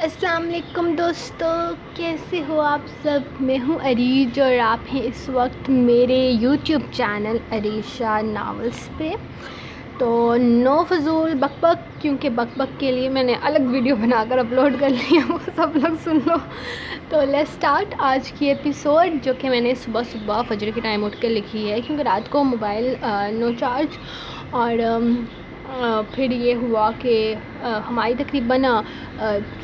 السلام علیکم دوستو، کیسے ہو آپ سب؟ میں ہوں عریج اور آپ ہیں اس وقت میرے یوٹیوب چینل عریشہ ناولس پہ۔ تو نو فضول بک بک، کیونکہ بک بک کے لیے میں نے الگ ویڈیو بنا کر اپلوڈ کر لی ہے، وہ سب لوگ سن لو۔ تو لیٹ اسٹارٹ آج کی ایپیسوڈ، جو کہ میں نے صبح فجر کے ٹائم اٹھ کے لکھی ہے، کیونکہ رات کو موبائل نو چارج، اور پھر یہ ہوا کہ ہماری تقریباً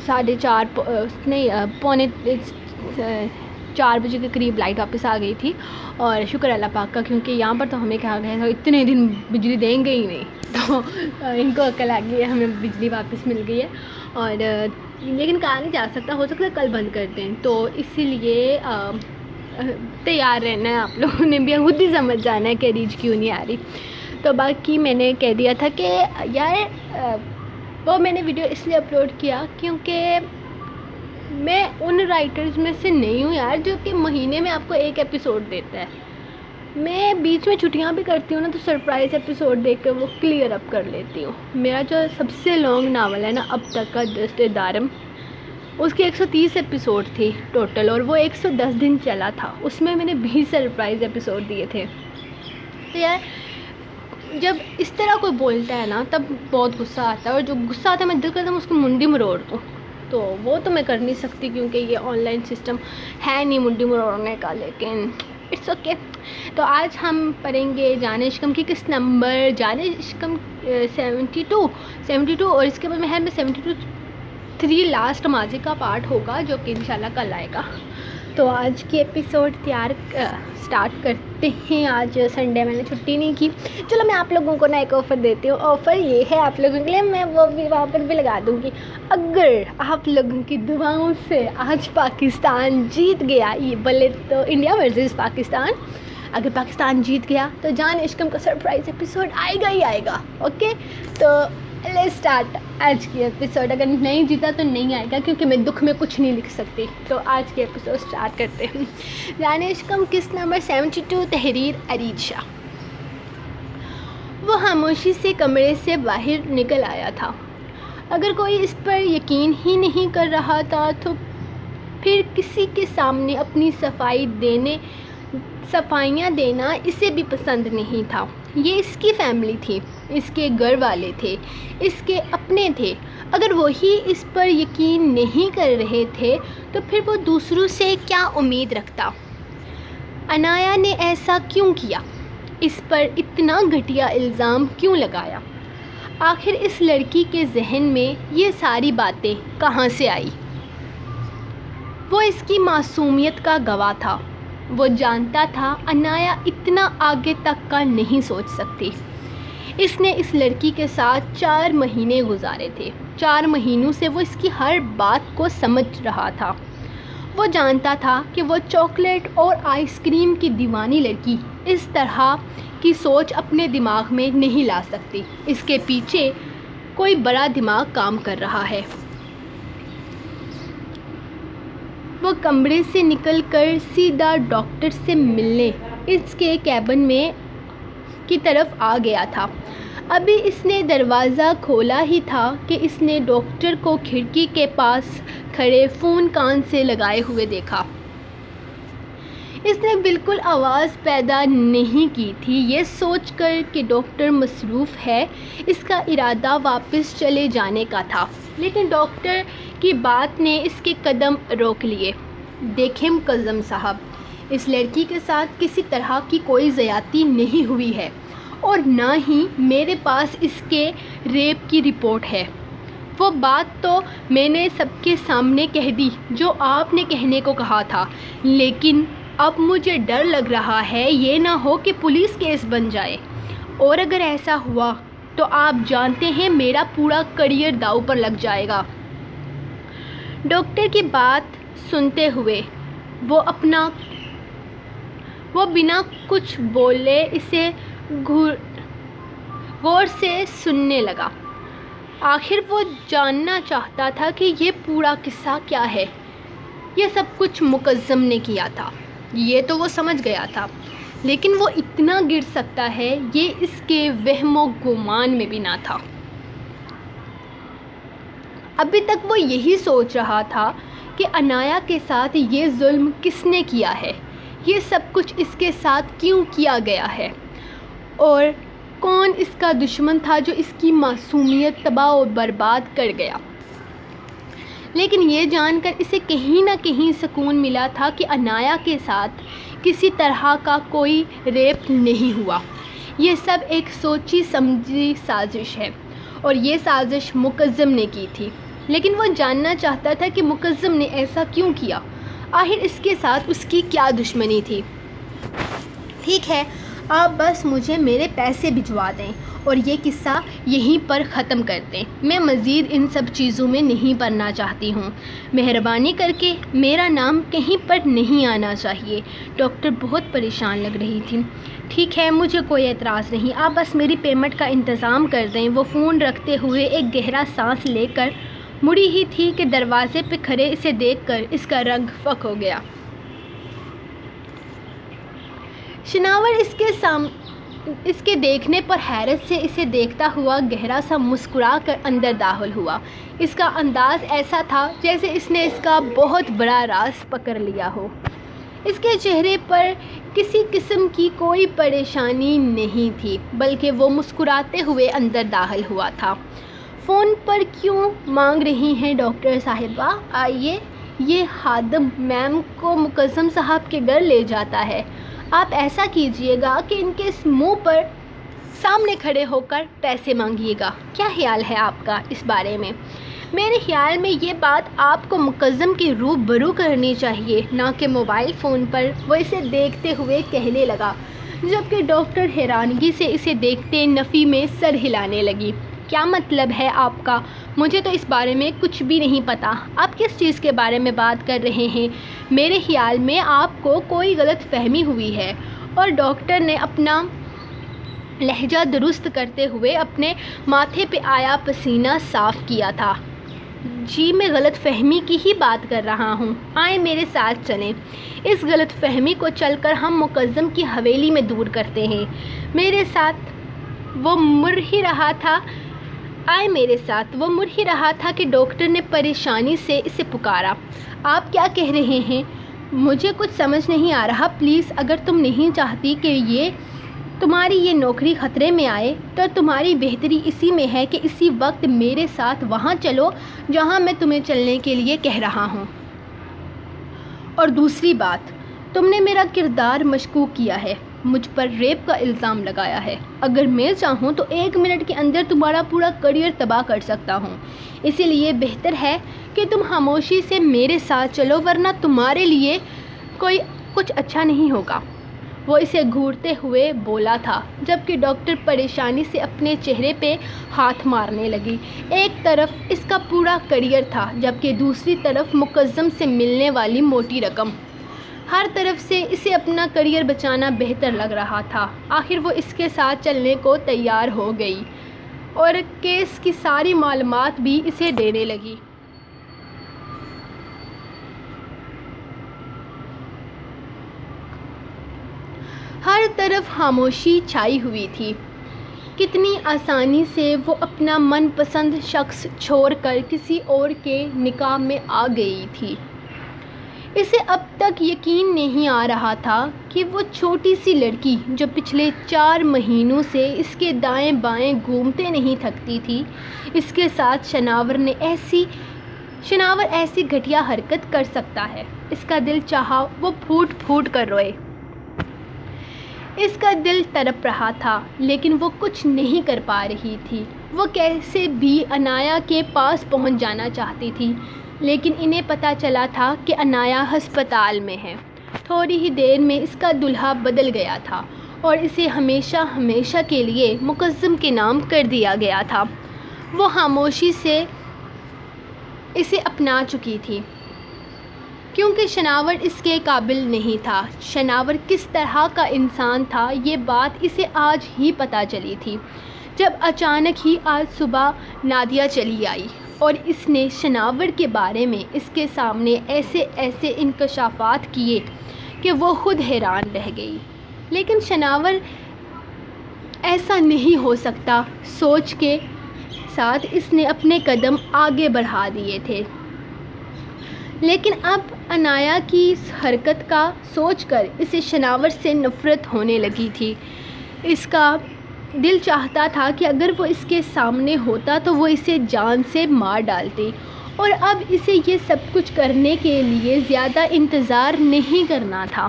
4:30 نہیں 3:45 بجے کے قریب لائٹ واپس آ گئی تھی، اور شکر اللہ پاک کا، کیونکہ یہاں پر تو ہمیں کہا گیا تھا اتنے دن بجلی دیں گے ہی نہیں، تو ان کو عقل آ گئی ہے، ہمیں بجلی واپس مل گئی ہے، اور لیکن کہا نہیں جا سکتا، ہو سکتا ہے کل بند کر دیں، تو اسی لیے تیار رہنا ہے آپ لوگوں نے بھی، خود ہی سمجھ جانا ہے کہ ریچ کیوں نہیں آ رہی۔ تو باقی میں نے کہہ دیا تھا کہ یار وہ میں نے ویڈیو اس لیے اپلوڈ کیا کیونکہ میں ان رائٹرز میں سے نہیں ہوں یار جو کہ مہینے میں آپ کو ایک ایپیسوڈ دیتا ہے۔ میں بیچ میں چھٹیاں بھی کرتی ہوں نا، تو سرپرائز ایپیسوڈ دیکھ کر وہ کلیئر اپ کر لیتی ہوں۔ میرا جو سب سے لانگ ناول ہے نا اب تک کا، دست دارم، اس کی 130 ایپیسوڈ تھی ٹوٹل، اور وہ 110 دن چلا تھا، اس میں نے 20 سرپرائز ایپیسوڈ دیے تھے۔ تو یار جب اس طرح کوئی بولتا ہے نا تب بہت غصہ آتا ہے، اور جو غصہ آتا ہے میں دل کرتا ہوں اس کو منڈی مروڑ دوں، تو وہ تو میں کر نہیں سکتی کیونکہ یہ آن لائن سسٹم ہے نہیں منڈی مروڑنے کا، لیکن اٹس اوکے۔ تو آج ہم پڑھیں گے جان عشقم کی کس نمبر، جان عشقم 72، اور اس کے بعد میں 72 لاسٹ ماضی کا پارٹ ہوگا جو کہ انشاءاللہ کل آئے گا۔ تو آج کی ایپیسوڈ سٹارٹ کرتے ہیں۔ آج سنڈے میں نے چھٹی نہیں کی، چلو میں آپ لوگوں کو نا ایک آفر دیتی ہوں۔ آفر یہ ہے آپ لوگوں کے لیے، میں وہ بھی وہاں پر بھی لگا دوں گی، اگر آپ لوگوں کی دعاؤں سے آج پاکستان جیت گیا، یہ بولے تو انڈیا ورسز پاکستان، اگر پاکستان جیت گیا تو جان عشقم کا سرپرائز ایپیسوڈ آئے گا ہی آئے گا، اوکے؟ تو لیٹس اسٹارٹ آج کی ایپیسوڈ۔ اگر نہیں جیتا تو نہیں آئے گا، کیونکہ میں دکھ میں کچھ نہیں لکھ سکتی۔ تو آج کی ایپیسوڈ اسٹارٹ کرتے ہیں۔ جان عشقم قسط نمبر 72، تحریر عریشہ۔ وہ خاموشی سے کمرے سے باہر نکل آیا تھا۔ اگر کوئی اس پر یقین ہی نہیں کر رہا تھا تو پھر کسی کے سامنے اپنی صفائیاں دینا اسے بھی پسند نہیں تھا۔ یہ اس کی فیملی تھی، اس کے گھر والے تھے، اس کے اپنے تھے۔ اگر وہی اس پر یقین نہیں کر رہے تھے تو پھر وہ دوسروں سے کیا امید رکھتا؟ عنایا نے ایسا کیوں کیا؟ اس پر اتنا گھٹیا الزام کیوں لگایا؟ آخر اس لڑکی کے ذہن میں یہ ساری باتیں کہاں سے آئی؟ وہ اس کی معصومیت کا گواہ تھا۔ وہ جانتا تھا عنایا اتنا آگے تک کا نہیں سوچ سکتی۔ اس نے اس لڑکی کے ساتھ 4 مہینے گزارے تھے۔ 4 مہینوں سے وہ اس کی ہر بات کو سمجھ رہا تھا۔ وہ جانتا تھا کہ وہ چاکلیٹ اور آئس کریم کی دیوانی لڑکی اس طرح کی سوچ اپنے دماغ میں نہیں لا سکتی۔ اس کے پیچھے کوئی بڑا دماغ کام کر رہا ہے۔ وہ کمرے سے نکل کر سیدھا ڈاکٹر سے ملنے اس کے کیبن میں کی طرف آ گیا تھا۔ ابھی اس نے دروازہ کھولا ہی تھا کہ اس نے ڈاکٹر کو کھڑکی کے پاس کھڑے فون کان سے لگائے ہوئے دیکھا۔ اس نے بالکل آواز پیدا نہیں کی تھی، یہ سوچ کر کہ ڈاکٹر مصروف ہے، اس کا ارادہ واپس چلے جانے کا تھا، لیکن ڈاکٹر کی بات نے اس کے قدم روک لیے۔ دیکھیں مکزم صاحب، اس لڑکی کے ساتھ کسی طرح کی کوئی زیادتی نہیں ہوئی ہے، اور نہ ہی میرے پاس اس کے ریپ کی رپورٹ ہے۔ وہ بات تو میں نے سب کے سامنے کہہ دی جو آپ نے کہنے کو کہا تھا، لیکن اب مجھے ڈر لگ رہا ہے یہ نہ ہو کہ پولیس کیس بن جائے، اور اگر ایسا ہوا تو آپ جانتے ہیں میرا پورا کیریئر داؤ پر لگ جائے گا۔ ڈاکٹر کی بات سنتے ہوئے وہ بنا کچھ بولے اسے غور سے سننے لگا۔ آخر وہ جاننا چاہتا تھا کہ یہ پورا قصہ کیا ہے۔ یہ سب کچھ مکزم نے کیا تھا، یہ تو وہ سمجھ گیا تھا، لیکن وہ اتنا گر سکتا ہے یہ اس کے وہم و گمان میں بھی نہ تھا۔ ابھی تک وہ یہی سوچ رہا تھا کہ عنایا کے ساتھ یہ ظلم کس نے کیا ہے، یہ سب کچھ اس کے ساتھ کیوں کیا گیا ہے، اور کون اس کا دشمن تھا جو اس کی معصومیت تباہ و برباد کر گیا۔ لیکن یہ جان کر اسے کہیں نہ کہیں سکون ملا تھا کہ عنایا کے ساتھ کسی طرح کا کوئی ریپ نہیں ہوا۔ یہ سب ایک سوچی سمجھی سازش ہے، اور یہ سازش مقدم نے کی تھی۔ لیکن وہ جاننا چاہتا تھا کہ مقدم نے ایسا کیوں کیا، آخر اس کے ساتھ اس کی کیا دشمنی تھی۔ ٹھیک ہے، آپ بس مجھے میرے پیسے بھجوا دیں اور یہ قصہ یہیں پر ختم کر دیں، میں مزید ان سب چیزوں میں نہیں پڑنا چاہتی ہوں، مہربانی کر کے میرا نام کہیں پر نہیں آنا چاہیے۔ ڈاکٹر بہت پریشان لگ رہی تھی۔ ٹھیک ہے، مجھے کوئی اعتراض نہیں، آپ بس میری پیمنٹ کا انتظام کر دیں۔ وہ فون رکھتے ہوئے ایک گہرا سانس لے کر مڑی ہی تھی کہ دروازے پہ کھڑے اسے دیکھ کر اس کا رنگ فک ہو گیا۔ شناور اس کے دیکھنے پر حیرت سے اسے دیکھتا ہوا گہرا سا مسکرا کر اندر داخل ہوا۔ اس کا انداز ایسا تھا جیسے اس نے اس کا بہت بڑا راز پکڑ لیا ہو۔ اس کے چہرے پر کسی قسم کی کوئی پریشانی نہیں تھی، بلکہ وہ مسکراتے ہوئے اندر داخل ہوا تھا۔ فون پر کیوں مانگ رہی ہیں ڈاکٹر صاحبہ؟ آئیے، یہ خادم میم کو مقدم صاحب کے گھر لے جاتا ہے۔ آپ ایسا کیجئے گا کہ ان کے منہ پر سامنے کھڑے ہو کر پیسے مانگیے گا۔ کیا خیال ہے آپ کا اس بارے میں؟ میرے خیال میں یہ بات آپ کو مقدم کے روبرو کرنی چاہیے، نہ کہ موبائل فون پر، وہ اسے دیکھتے ہوئے کہنے لگا، جبکہ ڈاکٹر حیرانگی سے اسے دیکھتے نفی میں سر ہلانے لگی۔ کیا مطلب ہے آپ کا؟ مجھے تو اس بارے میں کچھ بھی نہیں پتا۔ آپ کس چیز کے بارے میں بات کر رہے ہیں؟ میرے خیال میں آپ کو کوئی غلط فہمی ہوئی ہے۔ اور ڈاکٹر نے اپنا لہجہ درست کرتے ہوئے اپنے ماتھے پہ آیا پسینہ صاف کیا تھا۔ جی، میں غلط فہمی کی ہی بات کر رہا ہوں۔ آئیں میرے ساتھ چلیں، اس غلط فہمی کو چل کر ہم مقدم کی حویلی میں دور کرتے ہیں۔ میرے ساتھ وہ مڑ ہی رہا تھا آئے میرے ساتھ وہ مڑ ہی رہا تھا کہ ڈاکٹر نے پریشانی سے اسے پکارا۔ آپ کیا کہہ رہے ہیں؟ مجھے کچھ سمجھ نہیں آ رہا۔ پلیز، اگر تم نہیں چاہتی کہ تمہاری یہ نوکری خطرے میں آئے تو تمہاری بہتری اسی میں ہے کہ اسی وقت میرے ساتھ وہاں چلو جہاں میں تمہیں چلنے کے لیے کہہ رہا ہوں۔ اور دوسری بات، تم نے میرا کردار مشکوک کیا ہے، مجھ پر ریپ کا الزام لگایا ہے۔ اگر میں چاہوں تو 1 منٹ کے اندر تمہارا پورا کریئر تباہ کر سکتا ہوں۔ اسی لیے بہتر ہے کہ تم خاموشی سے میرے ساتھ چلو، ورنہ تمہارے لیے کچھ اچھا نہیں ہوگا۔ وہ اسے گھورتے ہوئے بولا تھا، جبکہ ڈاکٹر پریشانی سے اپنے چہرے پہ ہاتھ مارنے لگی۔ ایک طرف اس کا پورا کریئر تھا، جبکہ دوسری طرف مقدم سے ملنے والی موٹی رقم۔ ہر طرف سے اسے اپنا کریئر بچانا بہتر لگ رہا تھا۔ آخر وہ اس کے ساتھ چلنے کو تیار ہو گئی اور کیس کی ساری معلومات بھی اسے دینے لگی۔ ہر طرف خاموشی چھائی ہوئی تھی۔ کتنی آسانی سے وہ اپنا من پسند شخص چھوڑ کر کسی اور کے نکاح میں آ گئی تھی۔ اسے اب تک یقین نہیں آ رہا تھا کہ وہ چھوٹی سی لڑکی جو پچھلے 4 مہینوں سے اس کے دائیں بائیں گھومتے نہیں تھکتی تھی، اس کے ساتھ شناور ایسی گھٹیا حرکت کر سکتا ہے۔ اس کا دل چاہا وہ پھوٹ پھوٹ کر روئے۔ اس کا دل تڑپ رہا تھا، لیکن وہ کچھ نہیں کر پا رہی تھی۔ وہ کیسے بھی عنایا کے پاس پہنچ جانا چاہتی تھی، لیکن انہیں پتہ چلا تھا کہ عنایا ہسپتال میں ہے۔ تھوڑی ہی دیر میں اس کا دولہا بدل گیا تھا اور اسے ہمیشہ ہمیشہ کے لیے مقدم کے نام کر دیا گیا تھا۔ وہ خاموشی سے اسے اپنا چکی تھی، کیونکہ شناور اس کے قابل نہیں تھا۔ شناور کس طرح کا انسان تھا، یہ بات اسے آج ہی پتہ چلی تھی، جب اچانک ہی آج صبح نادیہ چلی آئی اور اس نے شناور کے بارے میں اس کے سامنے ایسے انکشافات کیے کہ وہ خود حیران رہ گئی۔ لیکن شناور ایسا نہیں ہو سکتا سوچ کے ساتھ اس نے اپنے قدم آگے بڑھا دیے تھے، لیکن اب عنایا کی اس حرکت کا سوچ کر اسے شناور سے نفرت ہونے لگی تھی۔ اس کا دل چاہتا تھا کہ اگر وہ اس کے سامنے ہوتا تو وہ اسے جان سے مار ڈالتی، اور اب اسے یہ سب کچھ کرنے کے لیے زیادہ انتظار نہیں کرنا تھا۔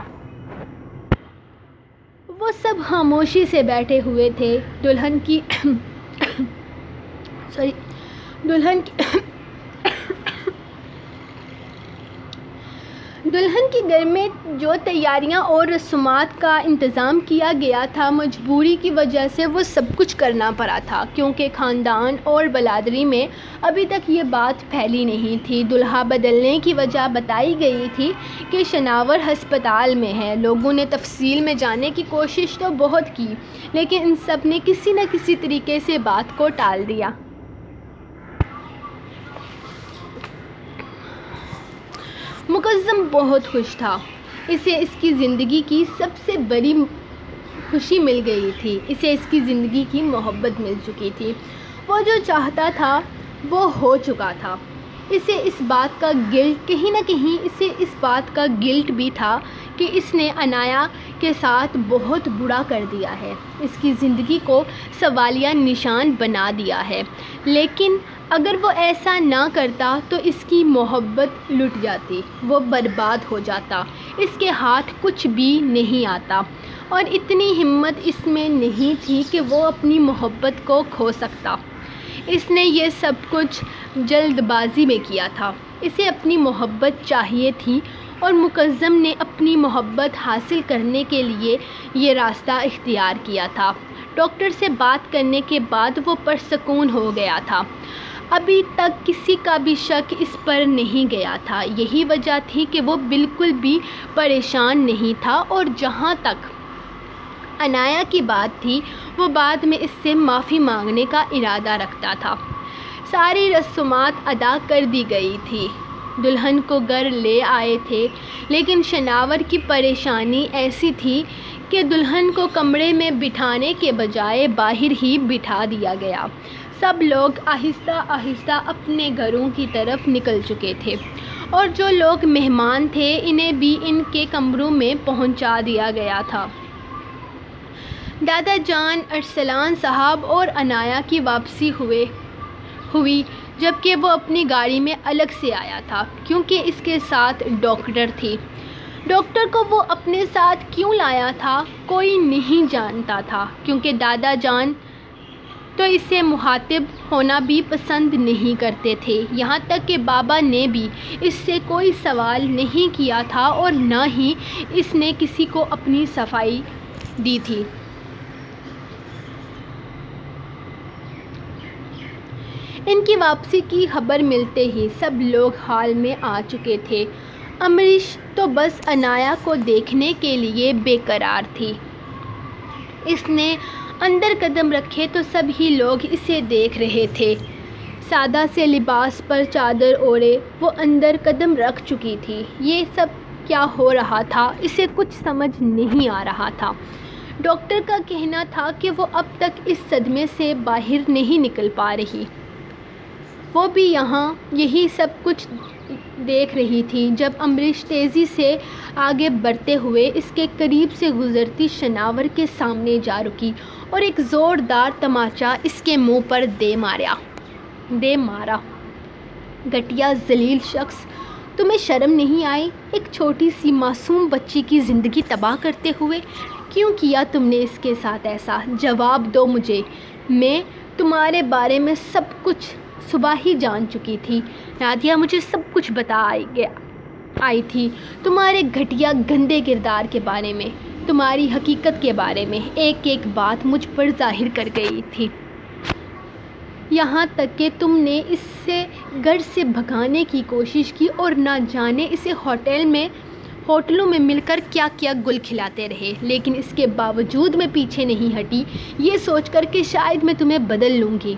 وہ سب خاموشی سے بیٹھے ہوئے تھے۔ دلہن کے گھر میں جو تیاریاں اور رسومات کا انتظام کیا گیا تھا، مجبوری کی وجہ سے وہ سب کچھ کرنا پڑا تھا، کیونکہ خاندان اور برادری میں ابھی تک یہ بات پھیلی نہیں تھی۔ دلہا بدلنے کی وجہ بتائی گئی تھی کہ شناور ہسپتال میں ہے۔ لوگوں نے تفصیل میں جاننے کی کوشش تو بہت کی، لیکن ان سب نے کسی نہ کسی طریقے سے بات کو ٹال دیا۔ مقدم بہت خوش تھا۔ اسے اس کی زندگی کی سب سے بڑی خوشی مل گئی تھی۔ اسے اس کی زندگی کی محبت مل چکی تھی۔ وہ جو چاہتا تھا وہ ہو چکا تھا۔ اسے اس بات کا گلٹ، کہیں نہ کہیں اسے اس بات کا گلٹ بھی تھا کہ اس نے عنایا کے ساتھ بہت برا کر دیا ہے، اس کی زندگی کو سوالیہ نشان بنا دیا ہے۔ لیکن اگر وہ ایسا نہ کرتا تو اس کی محبت لٹ جاتی، وہ برباد ہو جاتا، اس کے ہاتھ کچھ بھی نہیں آتا، اور اتنی ہمت اس میں نہیں تھی کہ وہ اپنی محبت کو کھو سکتا۔ اس نے یہ سب کچھ جلد بازی میں کیا تھا۔ اسے اپنی محبت چاہیے تھی، اور مقدم نے اپنی محبت حاصل کرنے کے لیے یہ راستہ اختیار کیا تھا۔ ڈاکٹر سے بات کرنے کے بعد وہ پرسکون ہو گیا تھا۔ ابھی تک کسی کا بھی شک اس پر نہیں گیا تھا۔ یہی وجہ تھی کہ وہ بالکل بھی پریشان نہیں تھا، اور جہاں تک عنایا کی بات تھی، وہ بعد میں اس سے معافی مانگنے کا ارادہ رکھتا تھا۔ ساری رسومات ادا کر دی گئی تھی، دلہن کو گھر لے آئے تھے، لیکن شناور کی پریشانی ایسی تھی کہ دلہن کو کمرے میں بٹھانے کے بجائے باہر ہی بٹھا دیا گیا۔ سب لوگ آہستہ آہستہ اپنے گھروں کی طرف نکل چکے تھے، اور جو لوگ مہمان تھے انہیں بھی ان کے کمروں میں پہنچا دیا گیا تھا۔ دادا جان، ارسلان صاحب اور عنایا کی واپسی ہوئی، جبکہ وہ اپنی گاڑی میں الگ سے آیا تھا، کیونکہ اس کے ساتھ ڈاکٹر تھی۔ ڈاکٹر کو وہ اپنے ساتھ کیوں لایا تھا کوئی نہیں جانتا تھا، کیونکہ دادا جان تو اس سے مخاطب ہونا بھی پسند نہیں کرتے تھے۔ یہاں تک کہ بابا نے بھی اس سے کوئی سوال نہیں کیا تھا، اور نہ ہی اس نے کسی کو اپنی صفائی دی تھی۔ ان کی واپسی کی خبر ملتے ہی سب لوگ ہال میں آ چکے تھے۔ امریش تو بس عنایا کو دیکھنے کے لیے بے قرار تھی۔ اس نے اندر قدم رکھے تو سبھی لوگ اسے دیکھ رہے تھے۔ سادہ سے لباس پر چادر اوڑھے وہ اندر قدم رکھ چکی تھی۔ یہ سب کیا ہو رہا تھا، اسے کچھ سمجھ نہیں آ رہا تھا۔ ڈاکٹر کا کہنا تھا کہ وہ اب تک اس صدمے سے باہر نہیں نکل پا رہی۔ وہ بھی یہی سب کچھ دیکھ رہی تھی جب امریش تیزی سے آگے بڑھتے ہوئے اس کے قریب سے گزرتی شناور کے سامنے جا رکی، اور ایک زوردار تماچا اس کے منہ پر دے مارا۔ گھٹیا ذلیل شخص، تمہیں شرم نہیں آئی؟ ایک چھوٹی سی معصوم بچی کی زندگی تباہ کرتے ہوئے کیوں کیا تم نے اس کے ساتھ ایسا؟ جواب دو مجھے۔ میں تمہارے بارے میں سب کچھ صبح ہی جان چکی تھی۔ نادیہ مجھے سب کچھ بتا آئی تھی، تمہارے گھٹیا گندے کردار کے بارے میں، تمہاری حقیقت کے بارے میں، ایک ایک بات مجھ پر ظاہر کر گئی تھی۔ یہاں تک کہ تم نے اس سے گھر سے بھگانے کی کوشش کی، اور نہ جانے اسے ہوٹلوں میں مل کر کیا کیا گل کھلاتے رہے، لیکن اس کے باوجود میں پیچھے نہیں ہٹی، یہ سوچ کر کہ شاید میں تمہیں بدل لوں گی۔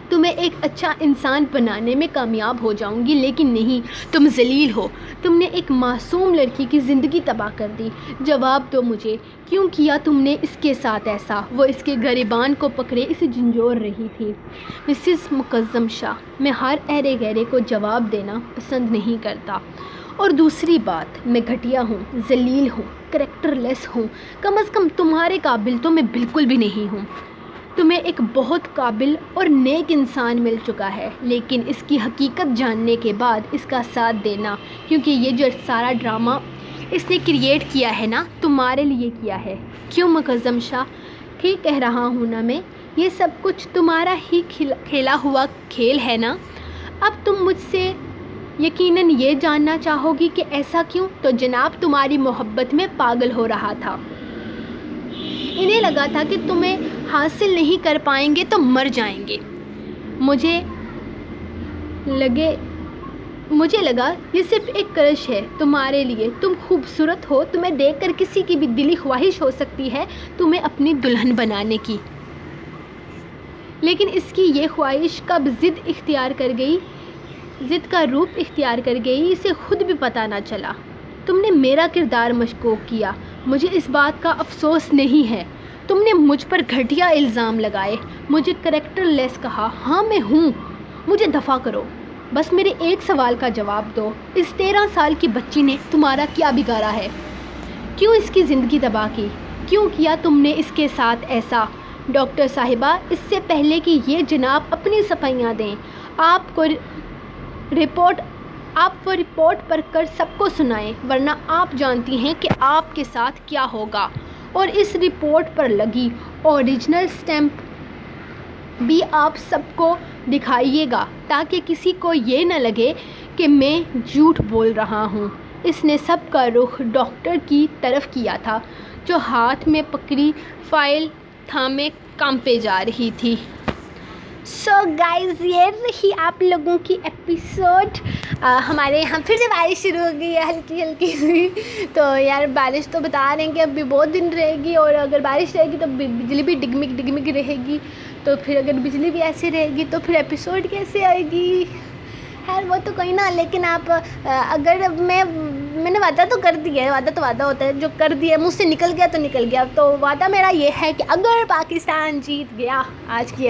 تمہیں ایک اچھا انسان بنانے میں کامیاب ہو جاؤں گی، لیکن نہیں، تم ذلیل ہو، تم نے ایک معصوم لڑکی کی زندگی تباہ کر دی۔ جواب دو مجھے، کیوں کیا تم نے اس کے ساتھ ایسا؟ وہ اس کے گریبان کو پکڑے اسے جھنجھوڑ رہی تھی۔ مسز مکرم شاہ، میں ہر ایرے گہرے کو جواب دینا پسند نہیں کرتا، اور دوسری بات، میں گھٹیا ہوں، ذلیل ہوں، کریکٹر لیس ہوں، کم از کم تمہارے قابل تو میں بالکل بھی نہیں ہوں۔ تمہیں ایک بہت قابل اور نیک انسان مل چکا ہے، لیکن اس کی حقیقت جاننے کے بعد اس کا ساتھ دینا، کیونکہ یہ جو سارا ڈرامہ اس نے کریٹ کیا ہے نا، تمہارے لیے کیا ہے۔ کیوں مکرم شاہ؟ ٹھیک کہہ رہا ہوں نا میں؟ یہ سب کچھ تمہارا ہی کھیلا ہوا کھیل ہے نا؟ اب تم مجھ سے یقیناً یہ جاننا چاہو گی کہ ایسا کیوں؟ تو جناب تمہاری محبت میں پاگل ہو رہا تھا۔ انہیں لگا تھا کہ تمہیں حاصل نہیں کر پائیں گے تو مر جائیں گے۔ مجھے لگا یہ صرف ایک کرش ہے تمہارے لیے، تم خوبصورت ہو، تمہیں دیکھ کر کسی کی بھی دلی خواہش ہو سکتی ہے تمہیں اپنی دلہن بنانے کی، لیکن اس کی یہ خواہش کب ضد کا روپ اختیار کر گئی اسے خود بھی پتہ نہ چلا۔ تم نے میرا کردار مشکوک کیا، مجھے اس بات کا افسوس نہیں ہے۔ تم نے مجھ پر گھٹیا الزام لگائے، مجھے کریکٹر لیس کہا۔ ہاں میں ہوں، مجھے دفع کرو، بس میرے ایک سوال کا جواب دو، اس 13 سال کی بچی نے تمہارا کیا بگاڑا ہے؟ کیوں اس کی زندگی تباہ کی؟ کیوں کیا تم نے اس کے ساتھ ایسا؟ ڈاکٹر صاحبہ، اس سے پہلے کہ یہ جناب اپنی صفائیاں دیں، آپ کو رپورٹ پر کر سب کو سنائیں، ورنہ آپ جانتی ہیں کہ آپ کے ساتھ کیا ہوگا، اور اس رپورٹ پر لگی اوریجنل اسٹیمپ بھی آپ سب کو دکھائیے گا، تاکہ کسی کو یہ نہ لگے کہ میں جھوٹ بول رہا ہوں۔ اس نے سب کا رخ ڈاکٹر کی طرف کیا تھا، جو ہاتھ میں پکڑی فائل تھامے کانپے جا رہی تھی۔ سو گائز، یہ رہی آپ لوگوں کی ایپیسوڈ۔ ہمارے یہاں پھر سے بارش شروع ہو گئی ہے، ہلکی ہلکی سی۔ تو یار بارش تو بتا رہے ہیں کہ ابھی بہت دن رہے گی، اور اگر بارش رہے گی تو بجلی بھی ڈگمگ رہے گی، تو پھر اگر بجلی بھی ایسے رہے گی تو پھر ایپیسوڈ کیسے آئے گی؟ خیر وہ تو کوئی نہ، لیکن آپ اگر میں نے وعدہ تو کر دیا ہے، وعدہ تو وعدہ ہوتا ہے، جو کر دیا مجھ سے نکل گیا تو نکل گیا۔ تو وعدہ میرا یہ ہے کہ اگر پاکستان جیت گیا آج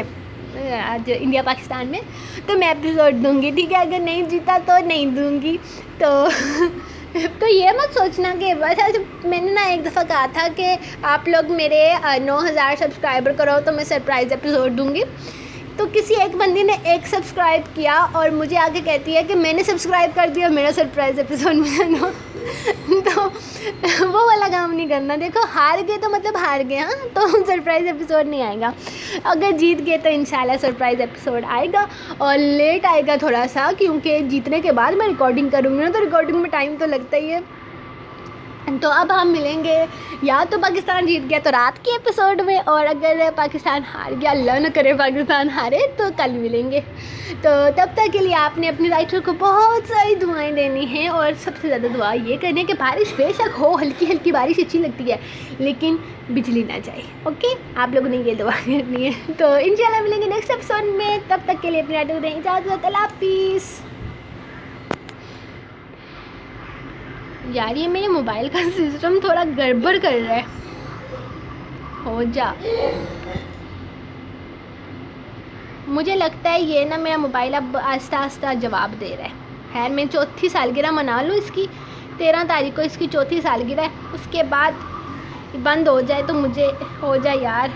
انڈیا پاکستان میں، تو میں ایپیسوڈ دوں گی، ٹھیک ہے؟ اگر نہیں جیتا تو نہیں دوں گی۔ تو یہ مت سوچنا کہ میں نے نا ایک دفعہ کہا تھا کہ آپ لوگ میرے 9000 سبسکرائبر کرو تو میں سرپرائز ایپیسوڈ دوں گی۔ تو کسی ایک بندی نے 1 سبسکرائب کیا اور مجھے آگے کہتی ہے کہ میں نے سبسکرائب کر دیا، میرا سرپرائز ایپیسوڈ ملا دو۔ تو وہ والا کام نہیں کرنا۔ دیکھو ہار گئے تو مطلب ہار گئے، ہاں، تو سرپرائز ایپیسوڈ نہیں آئے گا۔ اگر جیت گئے تو انشاءاللہ سرپرائز ایپیسوڈ آئے گا، اور لیٹ آئے گا تھوڑا سا، کیونکہ جیتنے کے بعد میں ریکارڈنگ کروں گی نا، تو ریکارڈنگ میں ٹائم تو لگتا ہی ہے۔ تو اب ہم ملیں گے یا تو پاکستان جیت گیا تو رات کے ایپیسوڈ میں، اور اگر پاکستان ہار گیا، اللہ نہ کرے پاکستان ہارے، تو کل ملیں گے۔ تو تب تک کے لیے آپ نے اپنے رائٹر کو بہت ساری دعائیں دینی ہیں، اور سب سے زیادہ دعا یہ کرنی ہے کہ بارش بے شک ہو، ہلکی ہلکی بارش اچھی لگتی ہے، لیکن بجلی نہ جائے۔ اوکے، آپ لوگوں نے یہ دعا کرنی ہے۔ تو انشاءاللہ ملیں گے نیکسٹ ایپیسوڈ میں، تب تک کے لیے اپنے رائٹر کو دیں اجازت۔ اللہ حافظ۔ یار یہ میرے موبائل کا سسٹم تھوڑا گڑبڑ کر رہا ہے، ہو جا۔ مجھے لگتا ہے یہ نا میرا موبائل اب آہستہ آہستہ جواب دے رہا ہے۔ خیر میں 4تھی سالگرہ منا لوں اس کی، 13 تاریخ کو اس کی 4تھی سالگرہ ہے، اس کے بعد بند ہو جائے تو مجھے ہو جائے یار۔